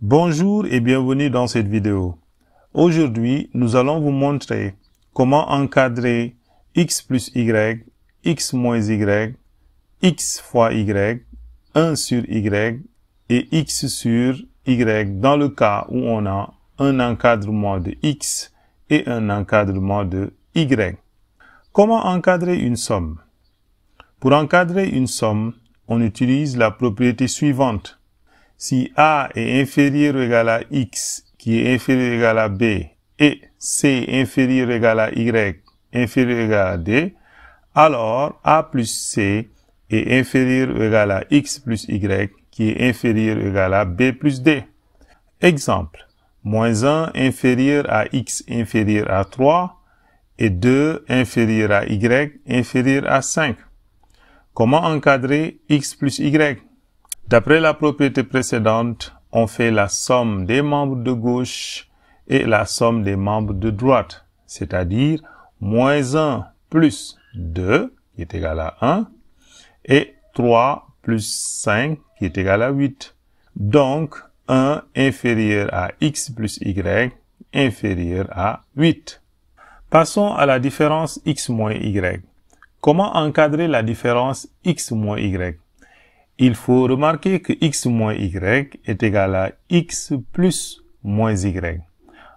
Bonjour et bienvenue dans cette vidéo. Aujourd'hui, nous allons vous montrer comment encadrer x plus y, x moins y, x fois y, 1 sur y et x sur y dans le cas où on a un encadrement de x et un encadrement de y. Comment encadrer une somme? Pour encadrer une somme, on utilise la propriété suivante. Si A est inférieur ou égal à X, qui est inférieur ou égal à B, et C inférieur ou égal à Y, inférieur ou égal à D, alors A plus C est inférieur ou égal à X plus Y, qui est inférieur ou égal à B plus D. Exemple, moins 1 inférieur à X inférieur à 3, et 2 inférieur à Y inférieur à 5. Comment encadrer X plus Y? D'après la propriété précédente, on fait la somme des membres de gauche et la somme des membres de droite, c'est-à-dire moins 1 plus 2, qui est égal à 1, et 3 plus 5, qui est égal à 8. Donc, 1 inférieur à x plus y inférieur à 8. Passons à la différence x moins y. Comment encadrer la différence x moins y? Il faut remarquer que x moins y est égal à x plus moins y.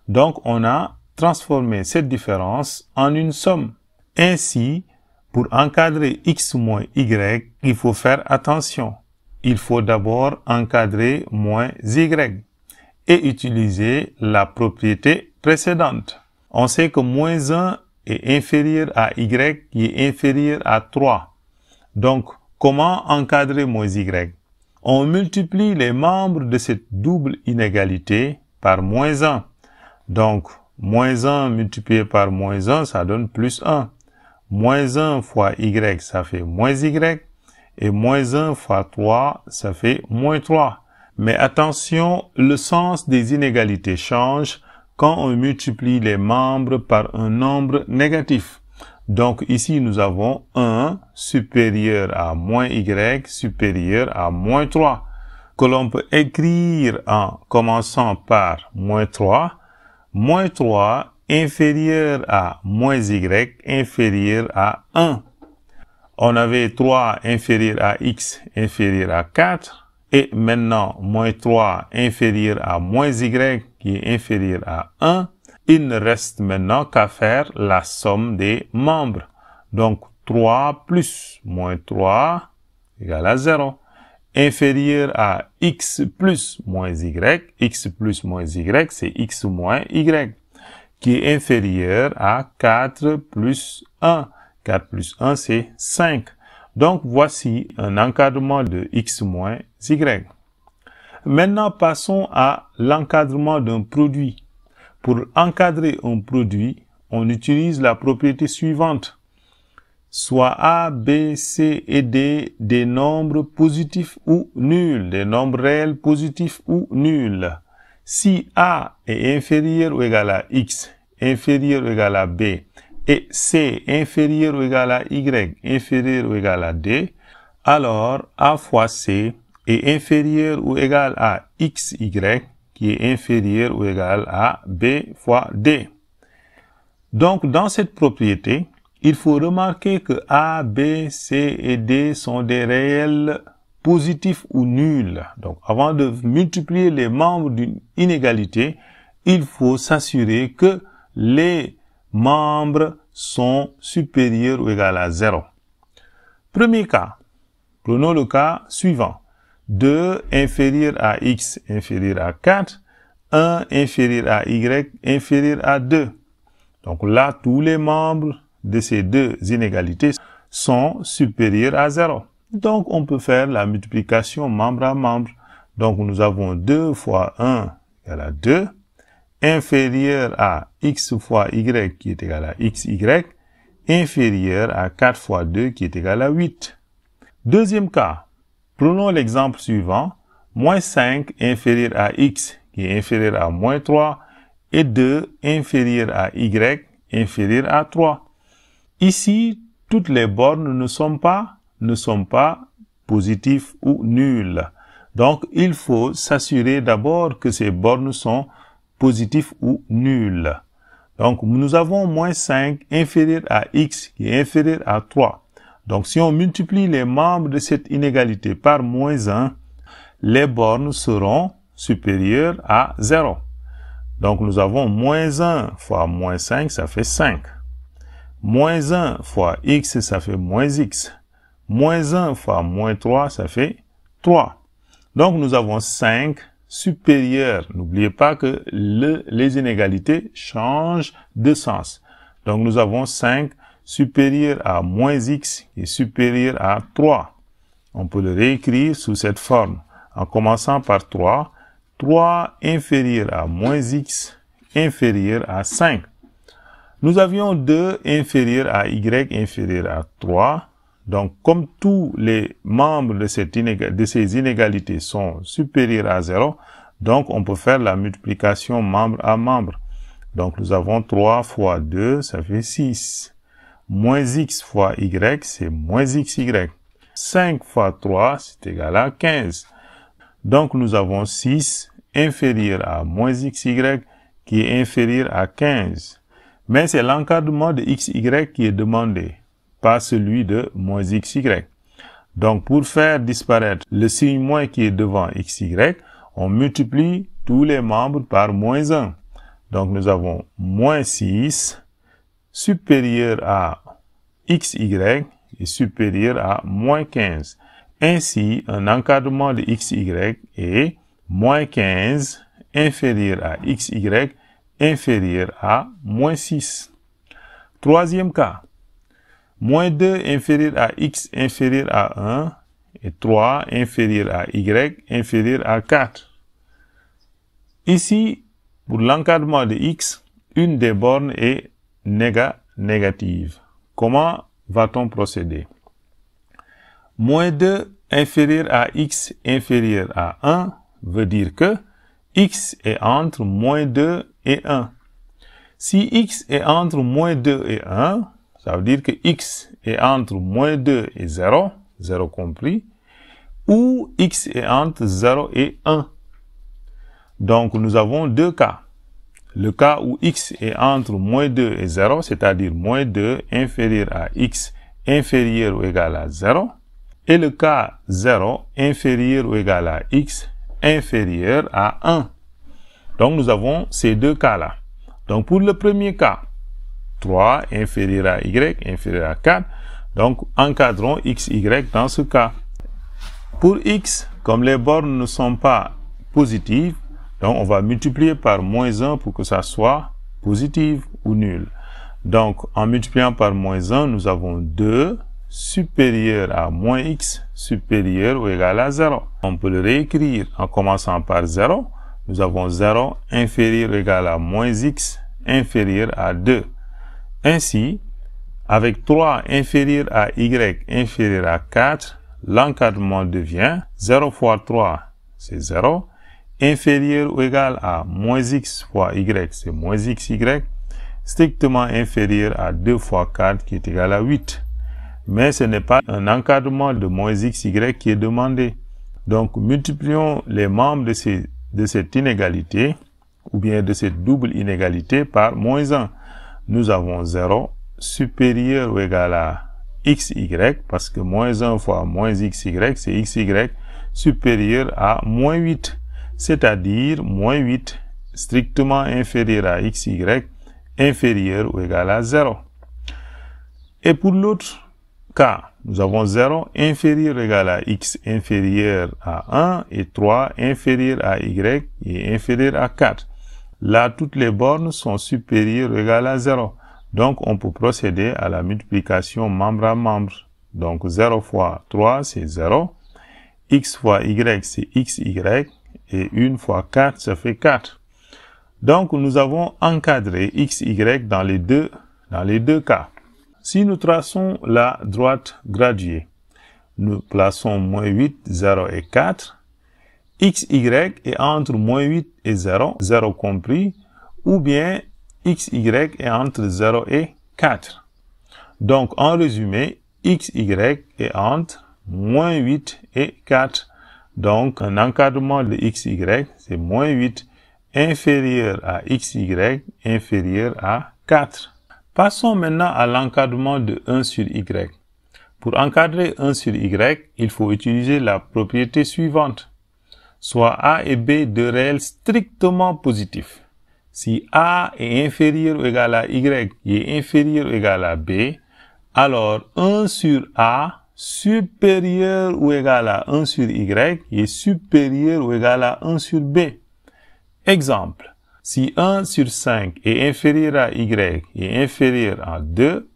Donc, on a transformé cette différence en une somme. Ainsi, pour encadrer x moins y, il faut faire attention. Il faut d'abord encadrer moins y et utiliser la propriété précédente. On sait que moins 1 est inférieur à y qui est inférieur à 3. Donc, comment encadrer moins y? On multiplie les membres de cette double inégalité par moins 1. Donc, moins 1 multiplié par moins 1, ça donne plus 1. Moins 1 fois y, ça fait moins y. Et moins 1 fois 3, ça fait moins 3. Mais attention, le sens des inégalités change quand on multiplie les membres par un nombre négatif. Donc ici, nous avons 1 supérieur à moins y supérieur à moins 3, que l'on peut écrire en commençant par moins 3 inférieur à moins y inférieur à 1. On avait 3 inférieur à x inférieur à 4, et maintenant moins 3 inférieur à moins y qui est inférieur à 1. Il ne reste maintenant qu'à faire la somme des membres. Donc, 3 plus moins 3 égale à 0. Inférieur à x plus moins y. X plus moins y, c'est x moins y. Qui est inférieur à 4 plus 1. 4 plus 1, c'est 5. Donc, voici un encadrement de x moins y. Maintenant, passons à l'encadrement d'un produit. Pour encadrer un produit, on utilise la propriété suivante. Soit A, B, C et D des nombres positifs ou nuls, des nombres réels positifs ou nuls. Si A est inférieur ou égal à X, inférieur ou égal à B, et C inférieur ou égal à Y, inférieur ou égal à D, alors A fois C est inférieur ou égal à XY, qui est inférieur ou égal à B fois D. Donc, dans cette propriété, il faut remarquer que A, B, C et D sont des réels positifs ou nuls. Donc, avant de multiplier les membres d'une inégalité, il faut s'assurer que les membres sont supérieurs ou égal à 0. Premier cas. Prenons le cas suivant. 2 inférieur à x inférieur à 4, 1 inférieur à y inférieur à 2. Donc là, tous les membres de ces deux inégalités sont supérieurs à 0. Donc on peut faire la multiplication membre à membre. Donc nous avons 2 fois 1 égale à 2, inférieur à x fois y qui est égal à xy, inférieur à 4 fois 2 qui est égal à 8. Deuxième cas. Prenons l'exemple suivant, moins 5 inférieur à x qui est inférieur à moins 3 et 2 inférieur à y inférieur à 3. Ici, toutes les bornes ne sont pas positives ou nulles. Donc, il faut s'assurer d'abord que ces bornes sont positives ou nulles. Donc, nous avons moins 5 inférieur à x qui est inférieur à 3. Donc, si on multiplie les membres de cette inégalité par moins 1, les bornes seront supérieures à 0. Donc, nous avons moins 1 fois moins 5, ça fait 5. Moins 1 fois x, ça fait moins x. Moins 1 fois moins 3, ça fait 3. Donc, nous avons 5 supérieur. N'oubliez pas que les inégalités changent de sens. Donc, nous avons 5 supérieur à moins x et supérieur à 3. On peut le réécrire sous cette forme en commençant par 3. 3 inférieur à moins x inférieur à 5. Nous avions 2 inférieur à y inférieur à 3. Donc, comme tous les membres de ces inégalités sont supérieurs à 0, donc on peut faire la multiplication membre à membre. Donc, nous avons 3 fois 2, ça fait 6. Moins x fois y, c'est moins xy. 5 fois 3, c'est égal à 15. Donc, nous avons 6 inférieur à moins xy qui est inférieur à 15. Mais c'est l'encadrement de xy qui est demandé, pas celui de moins xy. Donc, pour faire disparaître le signe moins qui est devant xy, on multiplie tous les membres par moins 1. Donc, nous avons moins 6 supérieur à xy est supérieur à moins 15. Ainsi, un encadrement de xy est moins 15 inférieur à xy inférieur à moins 6. Troisième cas. Moins 2 inférieur à x inférieur à 1 et 3 inférieur à y inférieur à 4. Ici, pour l'encadrement de x, une des bornes est négative. Comment va-t-on procéder? Moins 2 inférieur à x inférieur à 1 veut dire que x est entre moins 2 et 1. Si x est entre moins 2 et 1, ça veut dire que x est entre moins 2 et 0, 0 compris, ou x est entre 0 et 1. Donc, nous avons deux cas. Le cas où x est entre moins 2 et 0, c'est-à-dire moins 2 inférieur à x inférieur ou égal à 0, et le cas 0 inférieur ou égal à x inférieur à 1. Donc, nous avons ces deux cas-là. Donc, pour le premier cas, 3 inférieur à y inférieur à 4, donc encadrons xy dans ce cas. Pour x, comme les bornes ne sont pas positives, donc on va multiplier par moins 1 pour que ça soit positif ou nul. Donc, en multipliant par moins 1, nous avons 2 supérieur à moins x supérieur ou égal à 0. On peut le réécrire en commençant par 0. Nous avons 0 inférieur ou égal à moins x inférieur à 2. Ainsi, avec 3 inférieur à y inférieur à 4, l'encadrement devient 0 fois 3, c'est 0. Inférieur ou égal à moins x fois y, c'est moins xy. Strictement inférieur à 2 fois 4 qui est égal à 8. Mais ce n'est pas un encadrement de moins xy qui est demandé. Donc, multiplions les membres de cette inégalité, ou bien de cette double inégalité, par moins 1. Nous avons 0 supérieur ou égal à xy, parce que moins 1 fois moins xy, c'est xy supérieur à moins 8. C'est-à-dire moins 8 strictement inférieur à xy inférieur ou égal à 0. Et pour l'autre cas, nous avons 0 inférieur ou égal à x inférieur à 1 et 3 inférieur à y et inférieur à 4. Là, toutes les bornes sont supérieures ou égales à 0. Donc, on peut procéder à la multiplication membre à membre. Donc, 0 fois 3, c'est 0. X fois y, c'est xy. Et 1 fois 4, ça fait 4. Donc, nous avons encadré xy dans les deux cas. Si nous traçons la droite graduée, nous plaçons moins 8, 0 et 4. xy est entre moins 8 et 0, 0 compris, ou bien xy est entre 0 et 4. Donc, en résumé, xy est entre moins 8 et 4. Donc, un encadrement de xy, c'est moins 8, inférieur à xy, inférieur à 4. Passons maintenant à l'encadrement de 1 sur y. Pour encadrer 1 sur y, il faut utiliser la propriété suivante. Soit a et b deux réels strictement positifs. Si a est inférieur ou égal à y qui est inférieur ou égal à b, alors 1 sur a supérieur ou égal à 1 sur y qui est supérieur ou égal à 1 sur b. Exemple. Si 1 sur 5 est inférieur à y et inférieur à 2,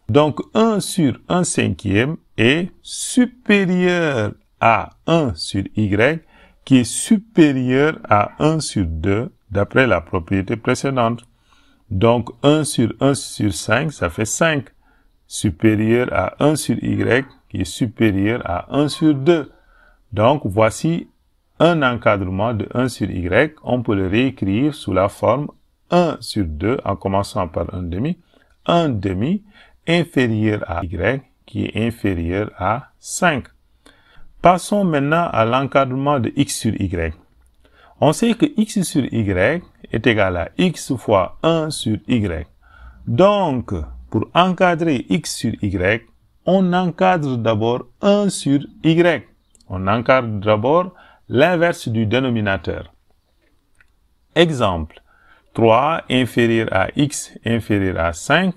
donc 1 sur 1 cinquième est supérieur à 1 sur y qui est supérieur à 1 sur 2 d'après la propriété précédente. Donc 1 sur 5, ça fait 5, supérieur à 1 sur y qui est supérieur à 1 sur 2. Donc voici un encadrement de 1 sur y, on peut le réécrire sous la forme 1 sur 2 en commençant par 1 demi inférieur à y qui est inférieur à 5. Passons maintenant à l'encadrement de x sur y. On sait que x sur y est égal à x fois 1 sur y. Donc, pour encadrer x sur y, on encadre d'abord 1 sur y. On encadre d'abord l'inverse du dénominateur. Exemple, 3 inférieur à x inférieur à 5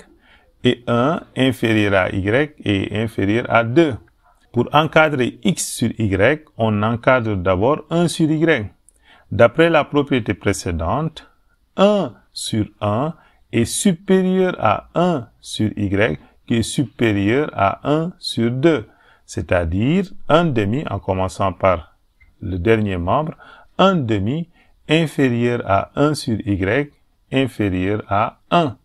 et 1 inférieur à y et inférieur à 2. Pour encadrer x sur y, on encadre d'abord 1 sur y. D'après la propriété précédente, 1 sur 1 est supérieur à 1 sur y qui est supérieur à 1 sur 2, c'est-à-dire 1 demi en commençant par le dernier membre, 1 demi inférieur à 1 sur y inférieur à 1.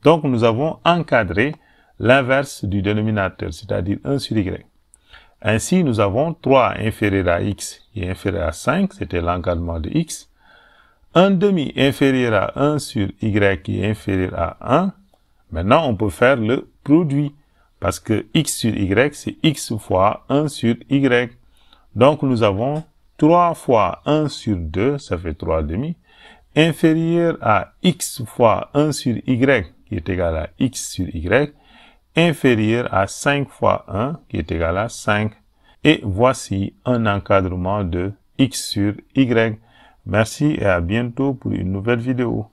Donc nous avons encadré l'inverse du dénominateur, c'est-à-dire 1 sur y. Ainsi, nous avons 3 inférieur à x et inférieur à 5, c'était l'encadrement de x. 1 demi inférieur à 1 sur y qui est inférieur à 1. Maintenant, on peut faire le produit, parce que x sur y, c'est x fois 1 sur y. Donc, nous avons 3 fois 1 sur 2, ça fait 3 demi, inférieur à x fois 1 sur y, qui est égal à x sur y, inférieur à 5 fois 1, qui est égal à 5. Et voici un encadrement de x sur y. Merci et à bientôt pour une nouvelle vidéo.